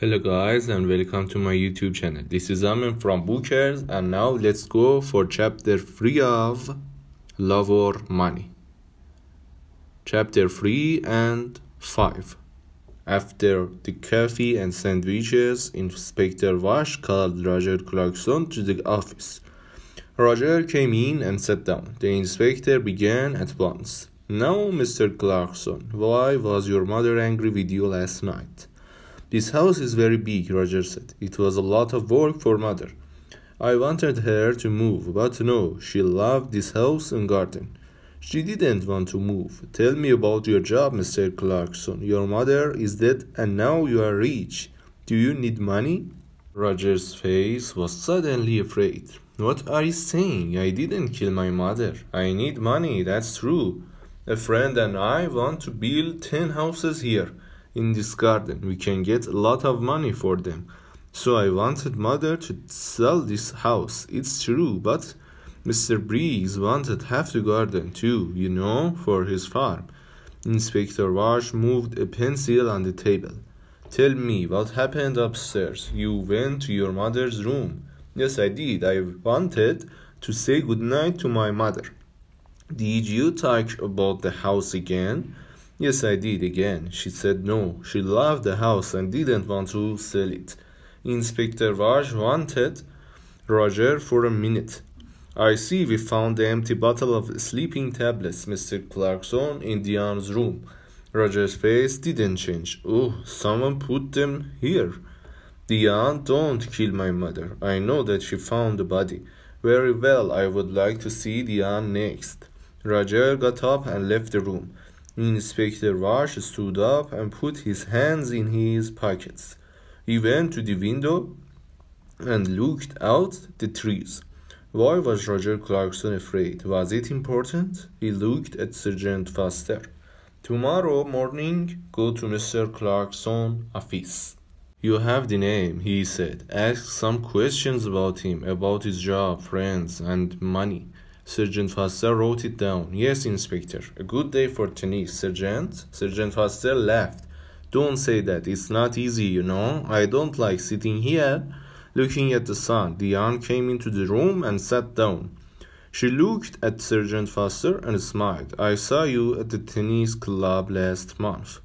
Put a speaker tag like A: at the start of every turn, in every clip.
A: Hello guys and welcome to my YouTube channel. This is Amin from Bookers and now let's go for chapter 3 of Love or Money. Chapter 3 and 5. After the coffee and sandwiches, Inspector Vash called Roger Clarkson to the office. Roger came in and sat down. The inspector began at once. Now, Mr. Clarkson, why was your mother angry with you last night? This house is very big, Roger said. It was a lot of work for mother. I wanted her to move, but no, she loved this house and garden. She didn't want to move. Tell me about your job, Mr. Clarkson. Your mother is dead and now you are rich. Do you need money? Roger's face was suddenly afraid. What are you saying? I didn't kill my mother. I need money, that's true. A friend and I want to build 10 houses here. In this garden, we can get a lot of money for them. So I wanted mother to sell this house. It's true, but Mr. Briggs wanted half the garden too, you know, for his farm. Inspector Vash moved a pencil on the table. Tell me what happened upstairs. You went to your mother's room. Yes, I did. I wanted to say goodnight to my mother. Did you talk about the house again? Yes, I did again. She said no. She loved the house and didn't want to sell it. Inspector Vash wanted Roger for a minute. I see we found the empty bottle of sleeping tablets, Mr. Clarkson, in Diane's room. Roger's face didn't change. Oh, someone put them here. Diane, don't kill my mother. I know that she found the body. Very well, I would like to see Diane next. Roger got up and left the room. Inspector Vash stood up and put his hands in his pockets. He went to the window and looked out the trees. Why was Roger Clarkson afraid? Was it important? He looked at Sergeant Foster. Tomorrow morning, go to Mr. Clarkson's office. You have the name, he said. Ask some questions about him, about his job, friends, and money. Sergeant Foster wrote it down. Yes, Inspector. A good day for tennis, Sergeant. Sergeant Foster laughed. Don't say that. It's not easy, you know. I don't like sitting here looking at the sun. Diane came into the room and sat down. She looked at Sergeant Foster and smiled. I saw you at the tennis club last month.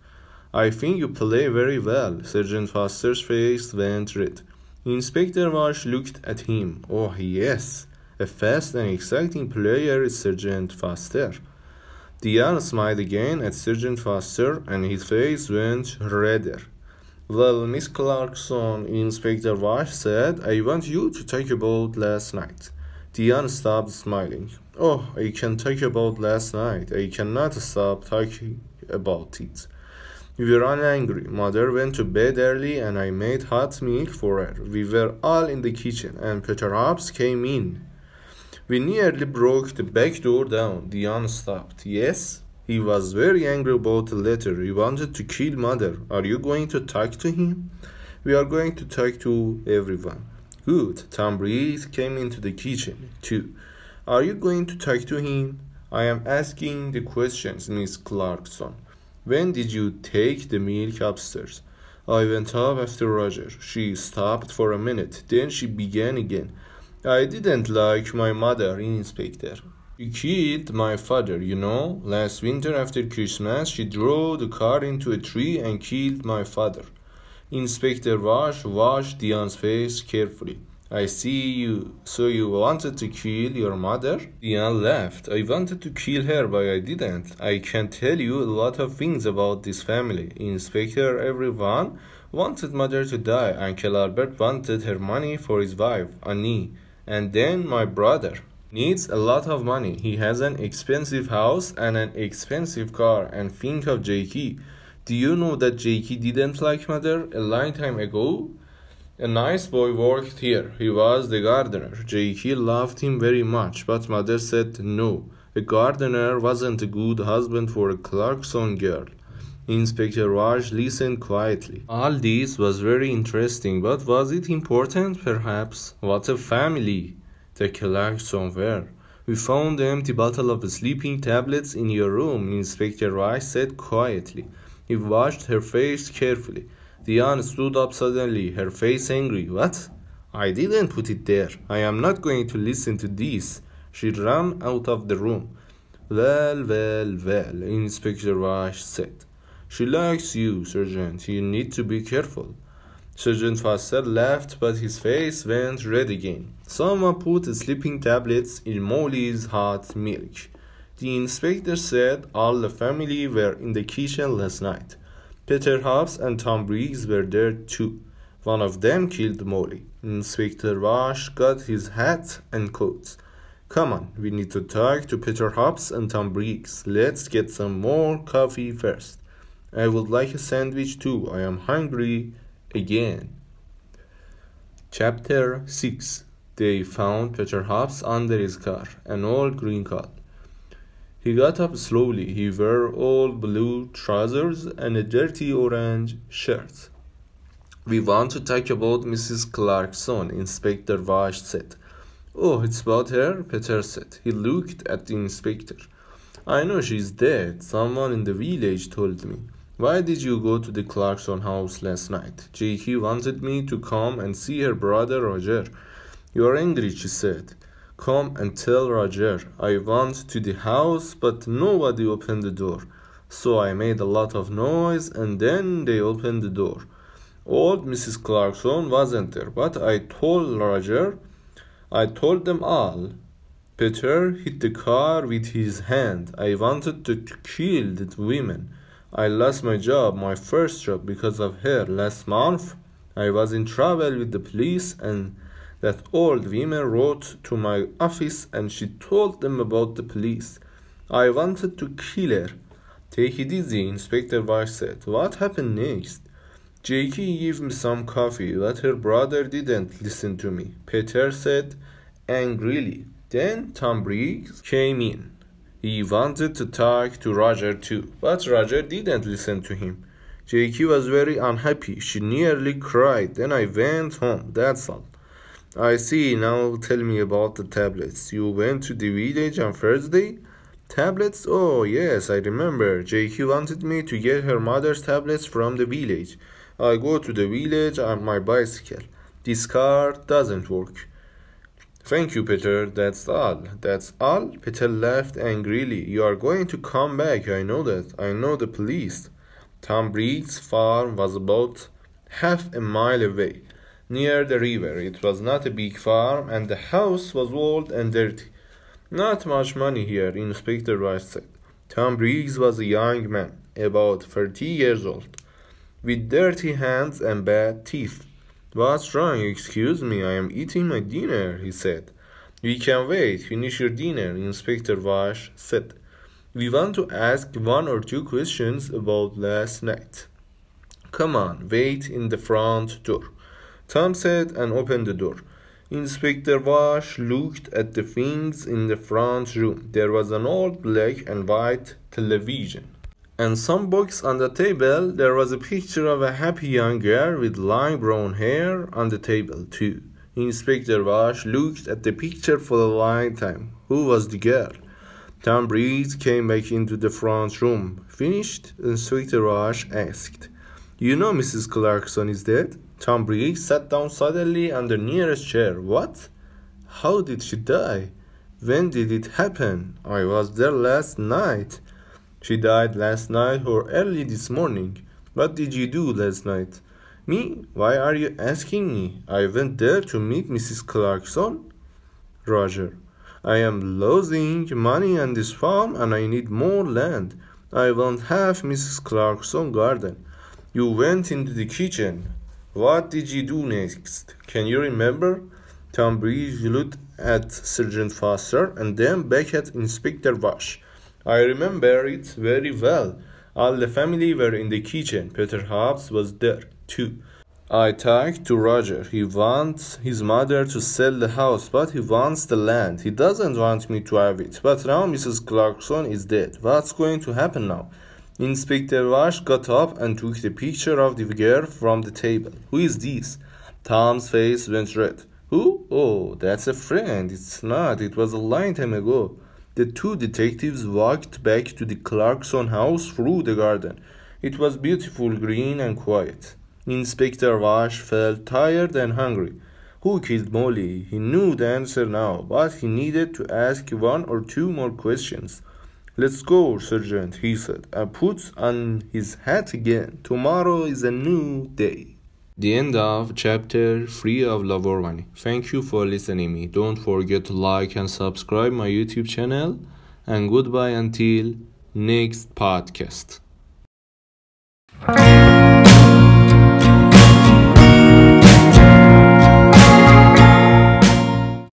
A: I think you play very well. Sergeant Foster's face went red. Inspector Vash looked at him. Oh, yes. A fast and exciting player is Sergeant Foster. Diane smiled again at Sergeant Foster and his face went redder. Well, Miss Clarkson, Inspector Vash said, I want you to talk about last night. Diane stopped smiling. Oh, I can talk about last night. I cannot stop talking about it. We were all angry. Mother went to bed early and I made hot milk for her. We were all in the kitchen and Peter Hobbs came in. We nearly broke the back door down. Diane stopped. Yes? He was very angry about the letter. He wanted to kill mother. Are you going to talk to him? We are going to talk to everyone. Good. Tom Briggs came into the kitchen, too. Are you going to talk to him? I am asking the questions, Miss Clarkson. When did you take the milk upstairs? I went up after Roger. She stopped for a minute. Then she began again. I didn't like my mother, Inspector. She killed my father, you know. Last winter after Christmas, she drove the car into a tree and killed my father. Inspector Vash washed Diane's face carefully. I see you. So you wanted to kill your mother? Diane laughed. I wanted to kill her, but I didn't. I can tell you a lot of things about this family. Inspector, everyone wanted mother to die. Uncle Albert wanted her money for his wife, Annie. And then my brother needs a lot of money. He has an expensive house and an expensive car. And think of Jakey. Do you know that Jakey didn't like mother a long time ago? A nice boy worked here. He was the gardener. Jakey loved him very much, but mother said no. A gardener wasn't a good husband for a Clarkson girl. Inspector Vash listened quietly. All this was very interesting, but was it important? Perhaps. What a family the Clarkson were. We found the empty bottle of sleeping tablets in your room, Inspector Vash said quietly. He washed her face carefully. Diane stood up suddenly, her face angry. What? I didn't put it there. I am not going to listen to this. She ran out of the room. Well, Inspector Vash said. She likes you, Sergeant. You need to be careful. Sergeant Foster laughed, but his face went red again. Someone put sleeping tablets in Molly's hot milk. The inspector said all the family were in the kitchen last night. Peter Hobbs and Tom Briggs were there too. One of them killed Molly. Inspector Vash got his hat and coat. Come on, we need to talk to Peter Hobbs and Tom Briggs. Let's get some more coffee first. I would like a sandwich too. I am hungry again. Chapter 6. They found Peter Hobbs under his car, an old green car. He got up slowly. He wore old blue trousers and a dirty orange shirt. We want to talk about Mrs. Clarkson, Inspector Vash said. Oh, it's about her, Peter said. He looked at the inspector. I know she's dead. Someone in the village told me. Why did you go to the Clarkson house last night? Jakey wanted me to come and see her brother Roger. You are angry, she said. Come and tell Roger. I went to the house, but nobody opened the door. So I made a lot of noise, and then they opened the door. Old Mrs. Clarkson wasn't there, but I told Roger. I told them all. Peter hit the car with his hand. I wanted to kill the women. I lost my job, my first job, because of her. Last month, I was in trouble with the police, and that old woman wrote to my office and she told them about the police. I wanted to kill her. Take it easy, Inspector Vash said. What happened next? Jakey gave me some coffee, but her brother didn't listen to me, Peter said angrily. Then Tom Briggs came in. He wanted to talk to Roger too, but Roger didn't listen to him. Jakey was very unhappy. She nearly cried. Then I went home, that's all. I see. Now tell me about the tablets. You went to the village on Thursday? Tablets? Oh, yes, I remember. Jakey wanted me to get her mother's tablets from the village. I go to the village on my bicycle. This car doesn't work. Thank you, Peter. That's all. That's all? Peter laughed angrily. You are going to come back. I know that. I know the police. Tom Briggs' farm was about half a mile away, near the river. It was not a big farm, and the house was old and dirty. Not much money here, Inspector Rice said. Tom Briggs was a young man, about 30 years old, with dirty hands and bad teeth. What's wrong? Excuse me, I am eating my dinner, he said. We can wait. Finish your dinner, Inspector Vash said. We want to ask 1 or 2 questions about last night. Come on, wait in the front door, Tom said and opened the door. Inspector Vash looked at the things in the front room. There was an old black and white television and some books on the table. There was a picture of a happy young girl with long brown hair on the table too. Inspector Vash looked at the picture for a long time. Who was the girl? Tom Briggs came back into the front room. Finished? Inspector Vash asked. You know Mrs. Clarkson is dead? Tom Briggs sat down suddenly on the nearest chair. What? How did she die? When did it happen? I was there last night. She died last night or early this morning. What did you do last night? Me? Why are you asking me? I went there to meet Mrs. Clarkson. Roger. I am losing money on this farm and I need more land. I want half Mrs. Clarkson's garden. You went into the kitchen. What did you do next? Can you remember? Tom Briggs looked at Sergeant Foster and then back at Inspector Vash. I remember it very well. All the family were in the kitchen. Peter Hobbs was there too. I talked to Roger. He wants his mother to sell the house, but he wants the land. He doesn't want me to have it. But now Mrs. Clarkson is dead. What's going to happen now? Inspector Vash got up and took the picture of the girl from the table. Who is this? Tom's face went red. Who? Oh, that's a friend. It's not. It was a long time ago. The 2 detectives walked back to the Clarkson house through the garden. It was beautiful, green and quiet. Inspector Vash felt tired and hungry. Who killed Molly? He knew the answer now, but he needed to ask one or two more questions. Let's go, Sergeant, he said, and put on his hat again. Tomorrow is a new day. The end of chapter 3 of Love or Money. Thank you for listening me. Don't forget to like and subscribe my YouTube channel. And goodbye until next podcast.